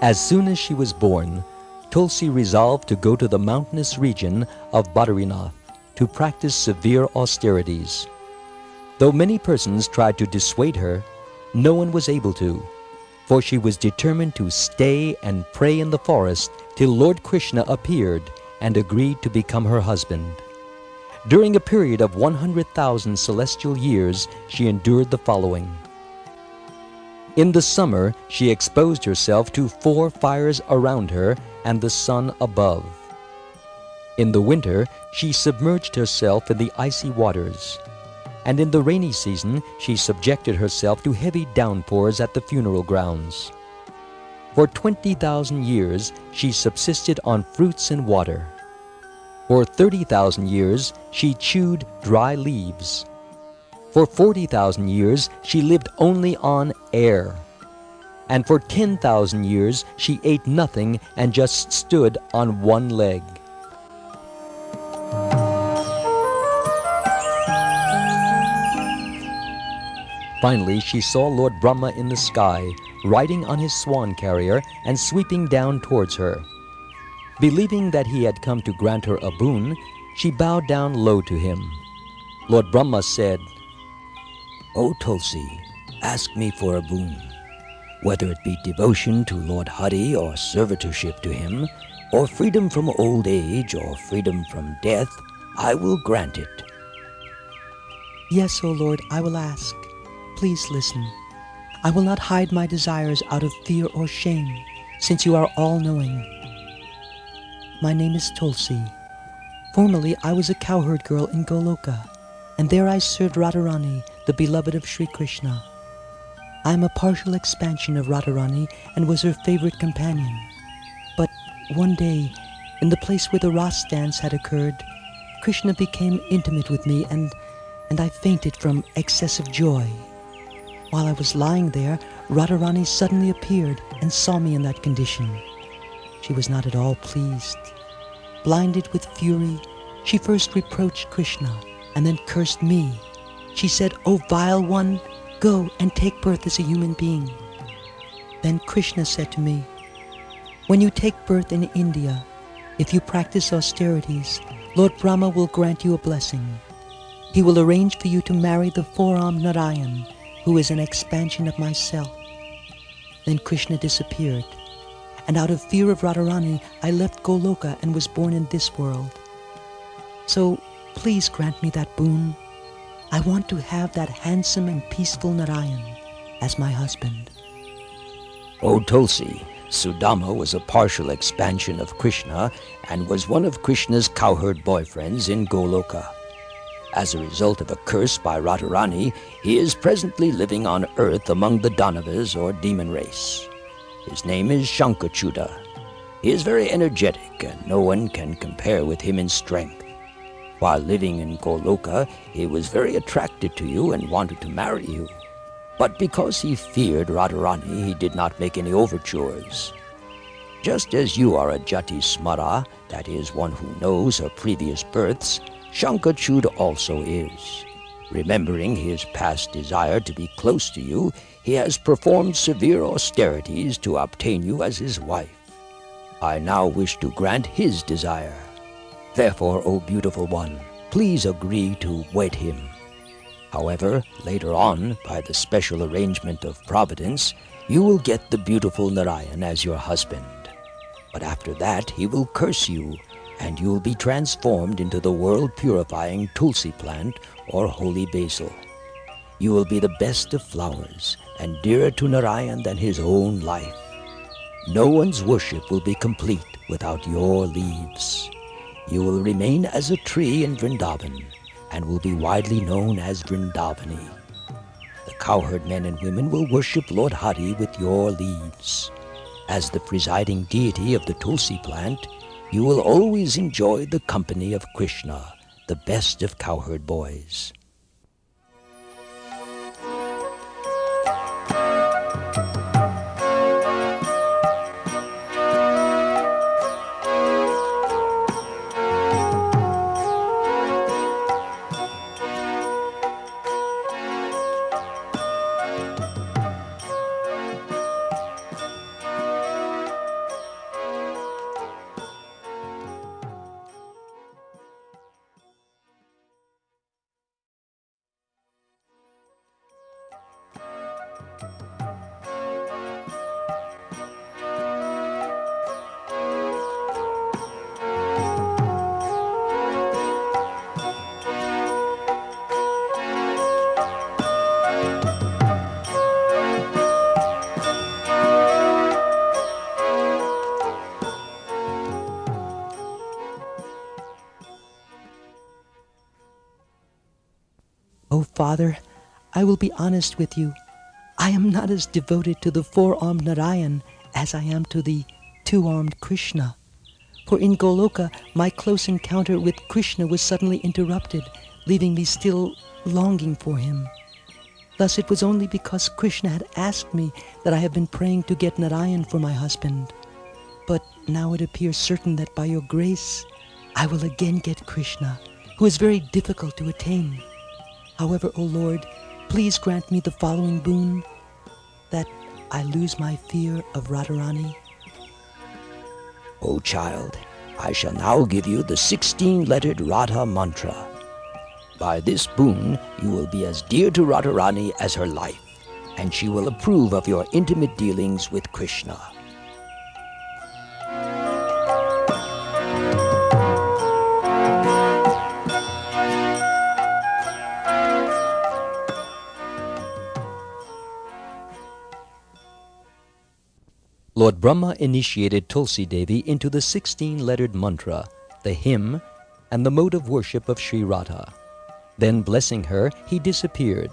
As soon as she was born, Tulsi resolved to go to the mountainous region of Badrinath to practice severe austerities. Though many persons tried to dissuade her, no one was able to, for she was determined to stay and pray in the forest till Lord Krishna appeared and agreed to become her husband. During a period of 100,000 celestial years, she endured the following. In the summer, she exposed herself to 4 fires around her and the sun above. In the winter, she submerged herself in the icy waters. And in the rainy season, she subjected herself to heavy downpours at the funeral grounds. For 20,000 years, she subsisted on fruits and water. For 30,000 years, she chewed dry leaves. For 40,000 years, she lived only on air. And for 10,000 years, she ate nothing and just stood on one leg. Finally, she saw Lord Brahma in the sky, riding on his swan carrier and sweeping down towards her. Believing that he had come to grant her a boon, she bowed down low to him. Lord Brahma said, "O Tulsi, ask me for a boon. Whether it be devotion to Lord Hari or servitorship to him, or freedom from old age or freedom from death, I will grant it." "Yes, O Lord, I will ask. Please listen. I will not hide my desires out of fear or shame, since you are all-knowing. My name is Tulsi. Formerly, I was a cowherd girl in Goloka, and there I served Radharani, the beloved of Sri Krishna. I am a partial expansion of Radharani and was her favorite companion. But one day, in the place where the Ras dance had occurred, Krishna became intimate with me and I fainted from excessive joy. While I was lying there, Radharani suddenly appeared and saw me in that condition. She was not at all pleased. Blinded with fury, she first reproached Krishna and then cursed me. She said, "O vile one, go and take birth as a human being." Then Krishna said to me, "When you take birth in India, if you practice austerities, Lord Brahma will grant you a blessing. He will arrange for you to marry the four-armed Narayan, who is an expansion of myself." Then Krishna disappeared, and out of fear of Radharani, I left Goloka and was born in this world. So please grant me that boon. I want to have that handsome and peaceful Narayan as my husband. O Tulsi, Sudama was a partial expansion of Krishna and was one of Krishna's cowherd boyfriends in Goloka. As a result of a curse by Radharani, he is presently living on earth among the Danavas or demon race. His name is Shankachuda. He is very energetic and no one can compare with him in strength. While living in Goloka, he was very attracted to you and wanted to marry you. But because he feared Radharani, he did not make any overtures. Just as you are a Jati Smara, that is, one who knows her previous births, Shankachuda also is. Remembering his past desire to be close to you, he has performed severe austerities to obtain you as his wife. I now wish to grant his desire. Therefore, O beautiful one, please agree to wed him. However, later on, by the special arrangement of Providence, you will get the beautiful Narayan as your husband. But after that, he will curse you, and you will be transformed into the world-purifying Tulsi plant or holy basil. You will be the best of flowers, and dearer to Narayan than his own life. No one's worship will be complete without your leaves. You will remain as a tree in Vrindavan, and will be widely known as Vrindavani. The cowherd men and women will worship Lord Hari with your leaves. As the presiding deity of the Tulsi plant, you will always enjoy the company of Krishna, the best of cowherd boys. "O Father, I will be honest with you. I am not as devoted to the four-armed Narayan as I am to the two-armed Krishna. For in Goloka, my close encounter with Krishna was suddenly interrupted, leaving me still longing for him. Thus it was only because Krishna had asked me that I have been praying to get Narayan for my husband. But now it appears certain that by your grace, I will again get Krishna, who is very difficult to attain. However, O Lord, please grant me the following boon, that I lose my fear of Radharani." O child, I shall now give you the 16-lettered Radha mantra. By this boon, you will be as dear to Radharani as her life, and she will approve of your intimate dealings with Krishna. Lord Brahma initiated Tulasi Devi into the 16-lettered mantra, the hymn, and the mode of worship of Sri Radha. Then, blessing her, he disappeared.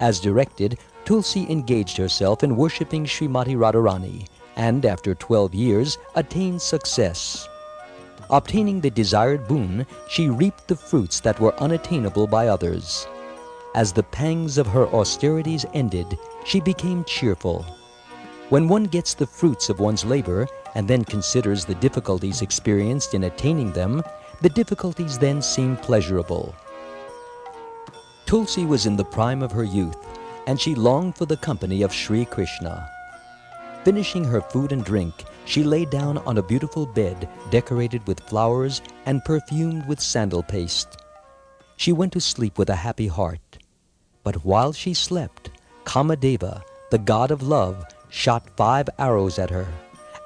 As directed, Tulsi engaged herself in worshipping Srimati Radharani, and after 12 years, attained success. Obtaining the desired boon, she reaped the fruits that were unattainable by others. As the pangs of her austerities ended, she became cheerful. When one gets the fruits of one's labor and then considers the difficulties experienced in attaining them, the difficulties then seem pleasurable. Tulsi was in the prime of her youth, and she longed for the company of Sri Krishna. Finishing her food and drink, she lay down on a beautiful bed decorated with flowers and perfumed with sandal paste. She went to sleep with a happy heart. But while she slept, Kamadeva, the god of love, shot 5 arrows at her,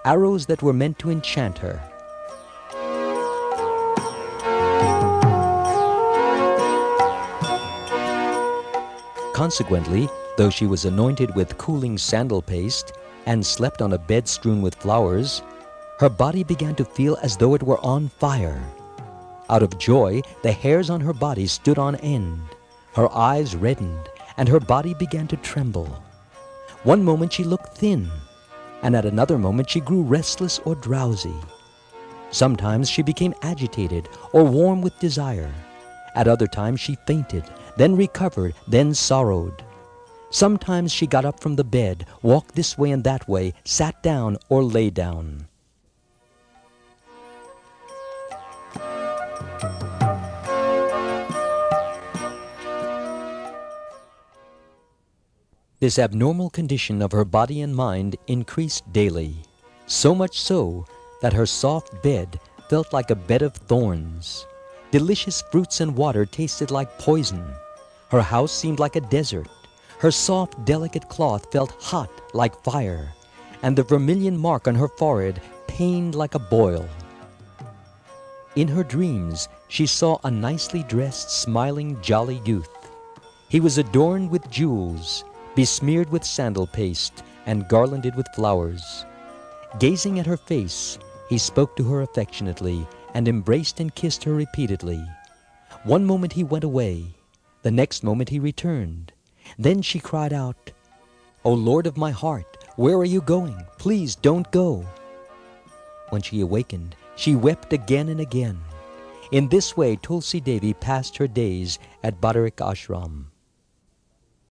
arrows that were meant to enchant her. Consequently, though she was anointed with cooling sandal paste and slept on a bed strewn with flowers, her body began to feel as though it were on fire. Out of joy, the hairs on her body stood on end. Her eyes reddened, and her body began to tremble. One moment she looked thin, and at another moment she grew restless or drowsy. Sometimes she became agitated or warm with desire. At other times she fainted, then recovered, then sorrowed. Sometimes she got up from the bed, walked this way and that way, sat down or lay down. This abnormal condition of her body and mind increased daily, so much so that her soft bed felt like a bed of thorns. Delicious fruits and water tasted like poison. Her house seemed like a desert. Her soft, delicate cloth felt hot like fire, and the vermilion mark on her forehead pained like a boil. In her dreams, she saw a nicely dressed, smiling, jolly youth. He was adorned with jewels, besmeared with sandal paste, and garlanded with flowers. Gazing at her face, he spoke to her affectionately, and embraced and kissed her repeatedly. One moment he went away, the next moment he returned. Then she cried out, "O Lord of my heart, where are you going? Please don't go." When she awakened, she wept again and again. In this way, Tulasi Devi passed her days at Badarik Ashram.